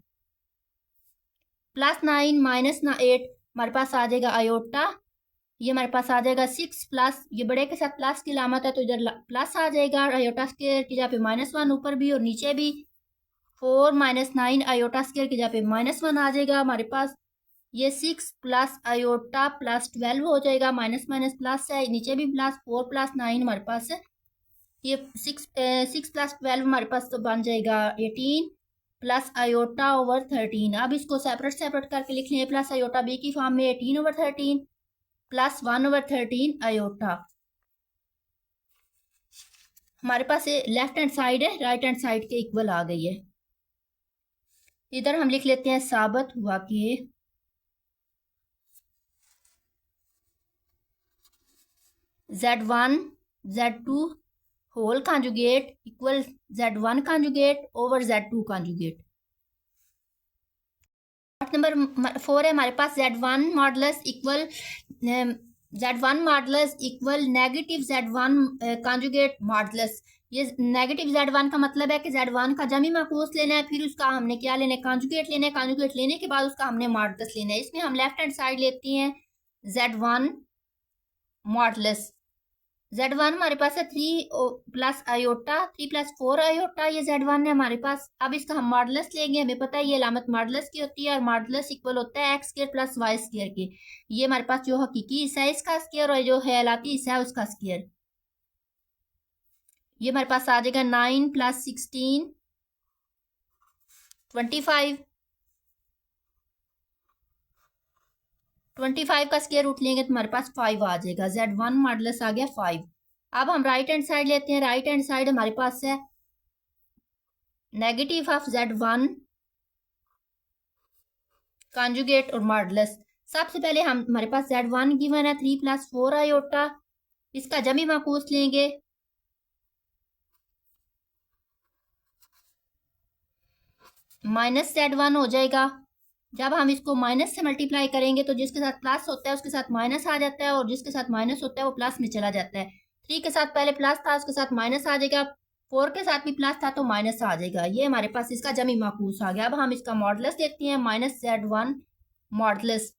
+9 - 8 हमारे पास आ जाएगा आयोटा। ये हमारे पास आ जाएगा 6 प्लस, ये बड़े के साथ प्लस की अलामत है तो इधर प्लस आ जाएगा आयोटा स्क्वायर की जगह पे -1 ऊपर भी और नीचे भी। 4 - 9 आयोटा स्क्वायर की जगह पे -1 आ जाएगा हमारे पास। ये 6 प्लस आयोटा प्लस 12 हो जाएगा, माइनस माइनस प्लस है, नीचे भी प्लस 4 + 9 हमारे पास है। ये 6 + 12 हमारे पास तो बन जाएगा 18 प्लस आयोटा ओवर 13। अब इसको सेपरेट सेपरेट करके लिख लें, प्लस आयोटा बी की फॉर्म में 18 ओवर 13 प्लस 1 ओवर 13 आयोटा। हमारे पास ये लेफ्ट हैंड साइड है, राइट हैंड साइड के इक्वल आ गई है। इधर हम लिख लेते हैं साबित हुआ कि Z1 Z2 whole conjugate equal Z1 conjugate over Z2 conjugate. Number 4 है हमारे पास Z1 modulus equal negative Z1 conjugate modulus. ये नेगेटिव Z1 का मतलब है कि Z1 का जमी माकूस लेना है, फिर उसका हमने क्या लेना है, कॉन्जुगेट लेना है। कॉन्जुगेट लेने के बाद उसका हमने मॉडुलस लेना है। इसमें हम लेफ्ट हैंड साइड लेते हैं Z1 मॉडुलस। Z1 हमारे पास है 3 + आयोटा, 3 + 4 आयोटा, ये Z1 है हमारे पास। अब इसका हम मॉडुलस लेंगे, हमें पता है ये अलामत मॉडुलस की होती है और मॉडुलस इक्वल होता है x² + y² के। ये हमारे पास जो हकीकी हिस्सा है इसका स्क्वायर और जो ख्यालाती हिस्सा है उसका स्क्वायर। ये हमारे पास आ जाएगा 9 + 16 25। 25 का स्क्वायर रूट लेंगे तो हमारे पास 5 आ जाएगा। Z1 मॉडुलस आ गया 5। अब हम राइट हैंड साइड लेते हैं। राइट हैंड साइड हमारे पास है नेगेटिव ऑफ Z1 कॉन्जुगेट और मॉडुलस। सबसे पहले हम हमारे पास Z1 गिवन है 3 + 4 आयोटा, इसका जमी माकूस लेंगे -Z1 हो जाएगा। जब हम इसको माइनस से मल्टीप्लाई करेंगे तो जिसके साथ प्लस होता है उसके साथ माइनस आ जाता है और जिसके साथ माइनस होता है वो प्लस में चला जाता है। 3 के साथ पहले प्लस था, उसके साथ माइनस आ जाएगा। 4 के साथ भी प्लस था तो माइनस आ जाएगा। ये हमारे पास इसका जमी माकूस आ गया। अब हम इसका मॉडुलस देखते हैं, -Z1 मॉडुलस।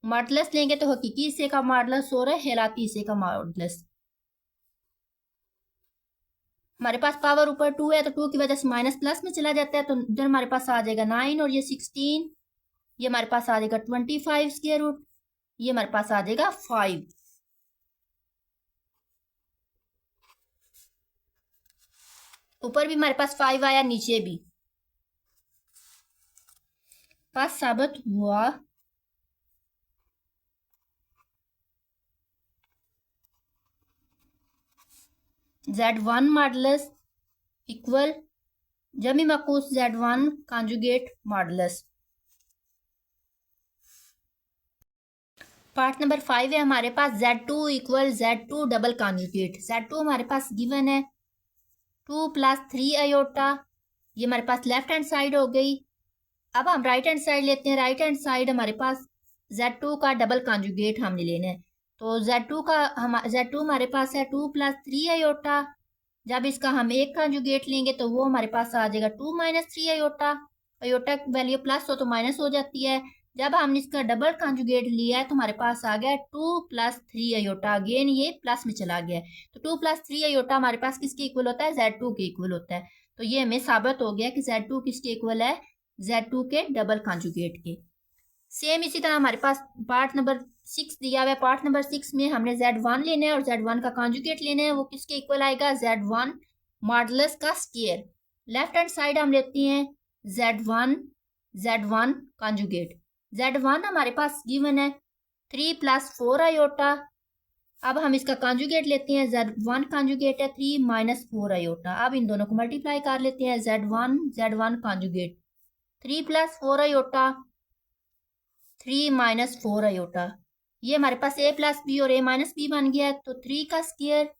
मॉडुलस लेंगे तो हकीकी हिस्से का मॉडुलस हो रहा है हेलाती हिस्से का मॉडुलस। हमारे पास पावर ऊपर 2 है तो 2 की वजह से माइनस प्लस में चला जाता है तो इधर हमारे पास आ जाएगा 9 और ये 16। ये हमारे पास आ जाएगा 25 स्क्वायर रूट, ये हमारे पास आ जाएगा 5। ऊपर भी हमारे पास 5 आया, नीचे भी। पास साबित हुआ Z1 मॉडुलस इक्वल जमी मकूस Z1 conjugate modulus. Part number 5 है हमारे पास Z2 equal Z2 double conjugate. Z2 हमारे पास गिवन है 2 + 3 आयोटा, ये हमारे पास लेफ्ट हैंड साइड हो गई। अब हम राइट हैंड साइड लेते हैं। राइट हैंड साइड हमारे पास Z2 का डबल कॉन्जुगेट हमने लेना है। तो Z2 हमारे पास है 2 + 3 आयोटा। जब इसका हम एक कॉन्जुगेट लेंगे तो वो हमारे पास आ जाएगा 2 - 3 आयोटा। आयोटा की वैल्यू प्लस हो तो माइनस हो जाती है। जब हमने इसका डबल कॉन्जुगेट लिया है तो हमारे पास आ गया 2 + 3 आयोटा। अगेन ये प्लस में चला गया है। तो 2 + 3 आयोटा हमारे पास किसके इक्वल होता है? Z2 के इक्वल होता है। तो ये हमें साबित हो गया कि Z2 किसके इक्वल है? Z2 के डबल कॉन्जुगेट के। सेम इसी तरह हमारे पास पार्ट नंबर 6 दिया हुआ है। पार्ट नंबर 6 में हमने Z1 लेना है और Z1 का कॉन्जुगेट लेना है। वो किसके इक्वल आएगा? Z1 मॉडुलस का स्क्वायर। लेफ्ट हैंड साइड हम लेते हैं Z1 कॉन्जुगेट। Z1 हमारे पास गिवन है 3 + 4 आयोटा। अब हम इसका कॉन्जुगेट लेते हैं। Z1 कॉन्जुगेट है 3 - 4 आयोटा। अब इन दोनों को मल्टीप्लाई कर लेते हैं। Z1 conjugate 3 + 4 iota, 3 - 4 iota. ये हमारे पास a + b और a - b बन गया है। तो 3 का स्क्वायर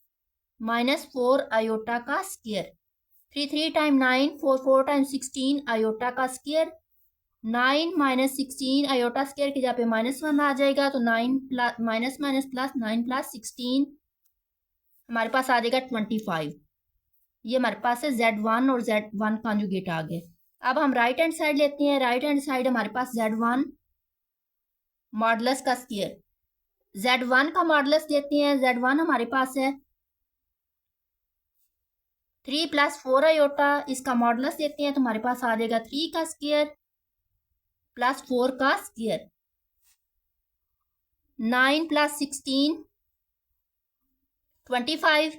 -4 आयोटा का स्क्वायर। 3 3 × 9, 4 4 × 16 आयोटा का स्क्वायर। 9 - 16 आयोटा स्क्वायर की जगह पे -1 आ जाएगा। तो 9 + -9 + 16 हमारे पास आ जाएगा 25। ये हमारे पास है Z1 और Z1 कॉन्जुगेट आ गए। अब हम राइट हैंड साइड लेते हैं। राइट हैंड साइड हमारे पास Z1 मॉडुलस का स्क्वायर। Z1 का मॉडुलस लेते हैं। Z1 हमारे पास है 3 + 4 आयोटा। इसका मॉडुलस लेते हैं तो हमारे पास आ जाएगा 3 का स्क्वायर + 4 का स्क्वायर। 9 + 16 25।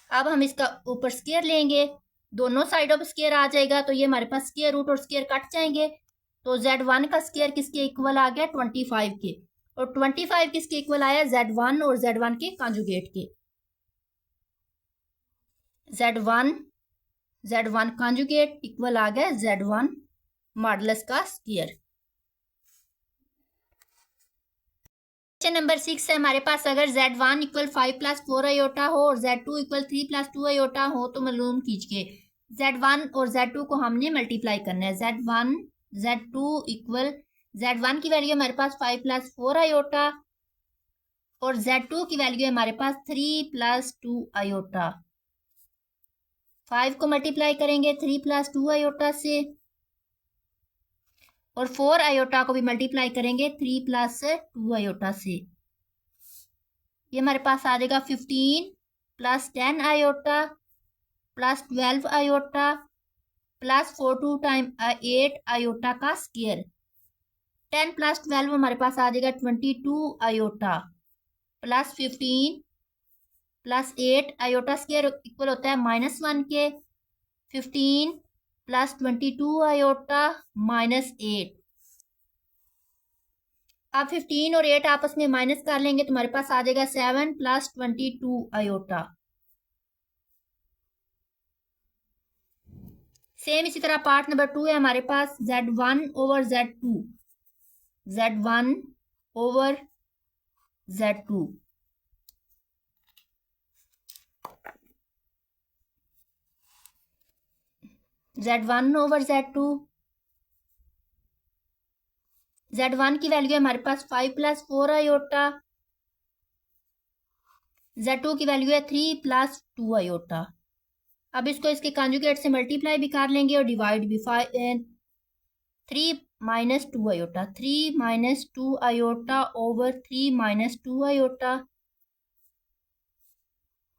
अब हम इसका ऊपर स्क्वायर लेंगे, दोनों साइडों पर स्क्वायर आ जाएगा। तो ये हमारे पास स्क्वायर रूट और स्क्वायर कट जाएंगे। तो Z1 का स्क्वायर किसके इक्वल आ गया? 25 के। और 25 किसके इक्वल आया? Z1 और Z1 के कॉन्जुगेट के। Z1 कॉन्जुगेट इक्वल आ गया Z1 मॉडुलस का स्क्वायर। क्वेश्चन नंबर 6 है हमारे पास, अगर Z1 इक्वल 5 + 4 आयोटा हो और Z2 इक्वल 3 + 2 आयोटा हो तो मालूम कीजिए। Z1 और Z2 को हमने मल्टीप्लाई करना है। Z2 इक्वल Z1 की वैल्यू हमारे पास 5 + 4 आयोटा और Z2 की वैल्यू है हमारे पास 3 + 2 आयोटा। 5 को मल्टीप्लाई करेंगे 3 + 2 आयोटा से और 4 आयोटा को भी मल्टीप्लाई करेंगे 3 + 2 आयोटा से। ये हमारे पास आ जाएगा 15 + 10 आयोटा + 12 आयोटा + 4 2 × 8 आयोटा का स्क्वायर। 10 + 12 हमारे पास आ जाएगा 22 आयोटा + 15 + 8 आयोटा स्क्वायर इक्वल होता है -1 के। 15 + 22 आयोटा -8। अब 15 और 8 आपस में माइनस कर लेंगे तो हमारे पास आ जाएगा 7 + 22 आयोटा। सेम इसी तरह पार्ट नंबर 2 है हमारे पास Z1 / Z2। Z1 / Z2। Z1 / Z2। Z1 की वैल्यू है हमारे पास 5 + 4 आयोटा। Z2 की वैल्यू है 3 + 2 आयोटा। अब इसको इसके कॉन्जुगेट से मल्टीप्लाई भी कर लेंगे और डिवाइड भी। 3 - 2 iota, 3 - 2 iota over 3 - 2 iota.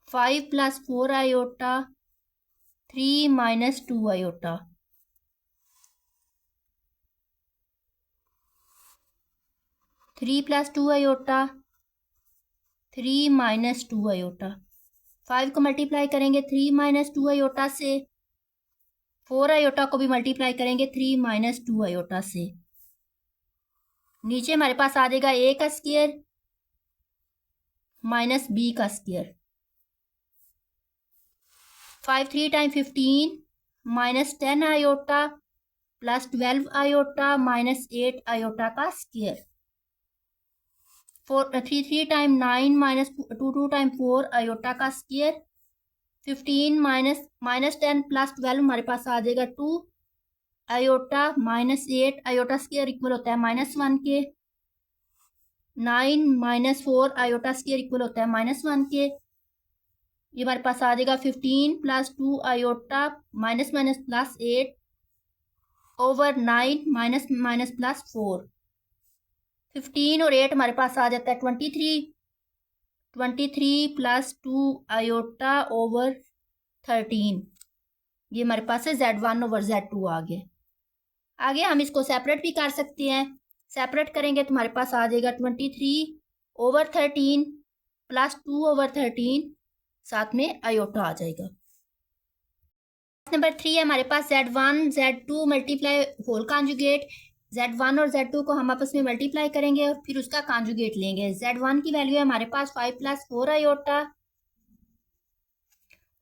5 + 4 iota, 3 - 2 iota. 3 + 2 iota, 3 - 2 iota. 5 को मल्टीप्लाई करेंगे 3 - 2 आयोटा से। 4 आयोटा को भी मल्टीप्लाई करेंगे 3 - 2 आयोटा से। नीचे हमारे पास आ जाएगा a का स्क्वायर - b का square. 5 3 time 15 minus 10 iota plus 12 iota minus 8 iota का square. 3 3 time 9 minus 2 2 time 4 iota का स्क्वायर। 15 माइनस 10 प्लस 12 हमारे पास आ जाएगा 2 iota minus 8 iota square equal होता है -1 के। 9 माइनस 4 आयोटा स्क्वायर इक्वल होता है -1 के। ये हमारे पास आ जाएगा 15 plus 2 iota minus minus plus 8 over 9 minus minus plus 4। 15 और 8 हमारे पास आ जाता है 23 प्लस 2 आयोटा ओवर 13। ये हमारे पास है Z1 ओवर Z2 आ गया। आगे हम इसको सेपरेट भी कर सकते हैं। सेपरेट करेंगे तो हमारे पास आ जाएगा 23 ओवर 13 प्लस 2 ओवर 13, साथ में आयोटा आ जाएगा। नंबर 3 है हमारे पास Z1 Z2 multiply whole conjugate. Z1 और Z2 को हम आपस में मल्टीप्लाई करेंगे और फिर उसका कॉन्जुगेट लेंगे। Z1 की वैल्यू है हमारे पास 5 प्लस 4 आयोटा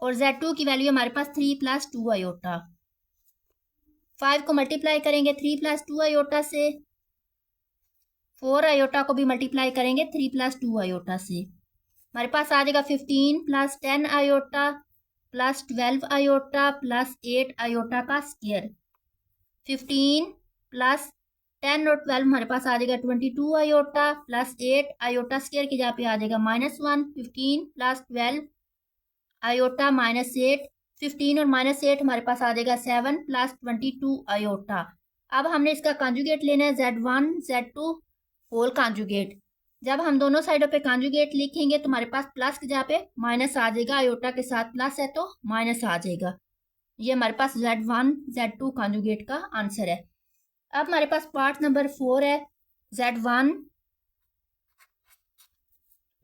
और Z2 की वैल्यू हमारे पास 3 प्लस 2 आयोटा। 5 को मल्टीप्लाई करेंगे 3 प्लस 2 आयोटा से। 4 आयोटा को भी मल्टीप्लाई करेंगे 3 प्लस 2 आयोटा से। हमारे पास आ जाएगा 15 plus 10 iota plus 12 iota plus 8 iota का स्क्वायर। 15 प्लस 10 और 12 हमारे पास आ जाएगा 22 आयोटा प्लस 8 आयोटा स्क्वायर की जगह पे आ जाएगा -1। 15 प्लस 12 आयोटा -8। 15 और -8 हमारे पास आ जाएगा 7 प्लस 22 आयोटा। अब हमने इसका कॉन्जुगेट लेना है Z1 Z2 होल कॉन्जुगेट। जब हम दोनों साइडों पे कॉन्जुगेट लिखेंगे तो हमारे पास प्लस की जगह पे माइनस आ जाएगा। आयोटा के साथ प्लस है तो माइनस आ जाएगा। ये हमारे पास Z1 Z2 कॉन्जुगेट का आंसर है। अब हमारे पास पार्ट नंबर 4 है Z1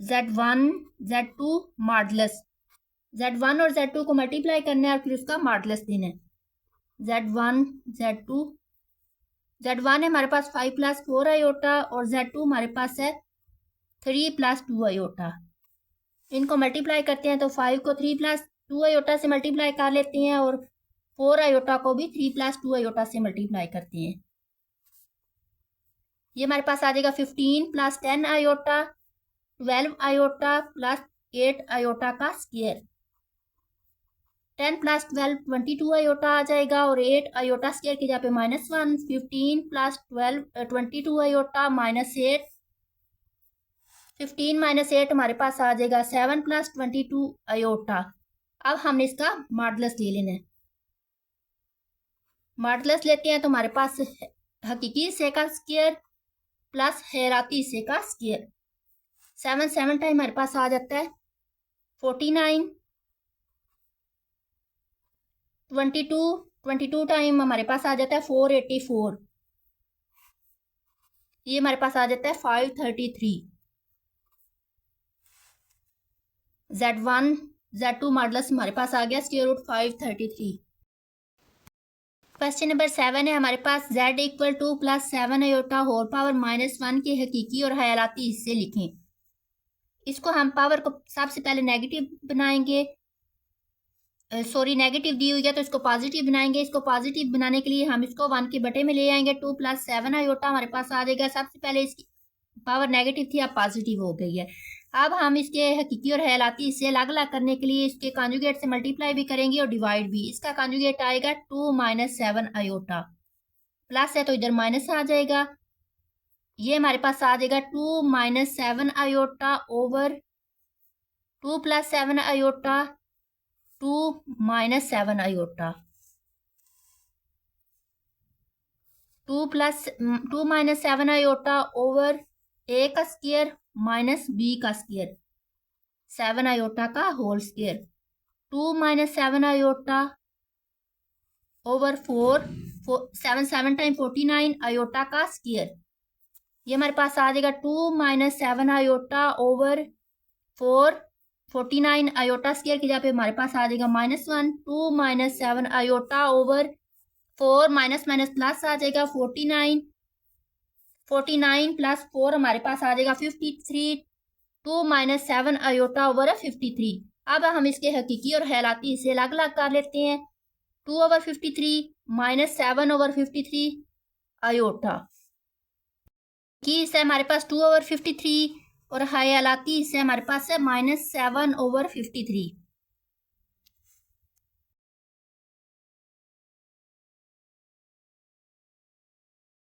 Z2 मॉडुलस। Z1 और Z2 को मल्टीप्लाई करना है और फिर उसका मॉडुलस देना है। Z1 Z2 Z1 है हमारे पास 5 प्लस 4 आयोटा और Z2 हमारे पास है 3 प्लस 2 आयोटा। इनको मल्टीप्लाई करते हैं तो 5 को 3 प्लस 2 आयोटा से मल्टीप्लाई कर लेते हैं और 4 आयोटा को भी 3 प्लस 2 आयोटा से मल्टीप्लाई करते हैं। ये हमारे पास आ जाएगा 15 plus 10 iota 12 iota plus 8 iota का स्क्वायर। 10 प्लस 12 22 आयोटा आ जाएगा और 8 आयोटा स्क्वायर की जगह पे -1। 15 प्लस 12 22 आयोटा -8। 15 -8 हमारे पास आ जाएगा 7 प्लस 22 आयोटा। अब हमने इसका मॉडुलस ले लेना है। मॉडुलस लेते हैं तो हमारे पास हकीकी हिस्से का स्क्वायर प्लस हैराती हिस्से का स्क्वायर। 7 टाइम हमारे पास आ जाता है 49। 22 टाइम हमारे पास आ जाता है 484। ये हमारे पास आ जाता है 533। Z1 Z2 मॉडुलस हमारे पास आ गया स्क्वायर रूट 533। क्वेश्चन नंबर 7 है हमारे पास Z equal two plus 7 iota whole power -1 के हकीकी और हयालाती हिस्से लिखें। इसको हम पावर को सबसे पहले नेगेटिव बनाएंगे। नेगेटिव दी हुई है तो इसको पॉजिटिव बनाएंगे। इसको पॉजिटिव बनाने के लिए हम इसको 1 के बटे में ले आएंगे। 2 प्लस 7 आयोटा हमारे पास आ जाएगा। सबसे पहले इसकी पावर नेगेटिव थी, अब पॉजिटिव हो गई है। अब हम इसके हकीकी और हयालाती हिस्से अलग अलग करने के लिए इसके कॉन्जुगेट से मल्टीप्लाई भी करेंगे और डिवाइड भी। इसका कॉन्जुगेट आएगा 2 - 7 आयोटा। प्लस है तो इधर माइनस आ जाएगा। ये हमारे पास आ जाएगा 2 - 7 iota over 2 plus 7 iota 2 - 7 iota. 2 - 7 iota over A का स्क्वायर माइनस B का स्क्वायर 7 आयोटा का whole square. 2 - 7 iota over 4 7 time 49 iota का स्क्वायर। ये हमारे पास आ जाएगा 2 - 7 आयोटा ओवर 4 49 आयोटा स्क्वायर की जगह पे हमारे पास आ जाएगा -1। 2 - 7 iota over 4 minus minus plus आ जाएगा 49 प्लस 4 हमारे पास आ जाएगा 53। 2 - 7 आयोटा ओवर 53। अब हम इसके हकीकी और ख्यालाती हिस्से अलग अलग कर लेते हैं। 2/53 माइनस 7/53 आयोटा की हिस्सा हमारे पास 2/53 और ख्यालाती हिस्से हमारे पास है -7/53।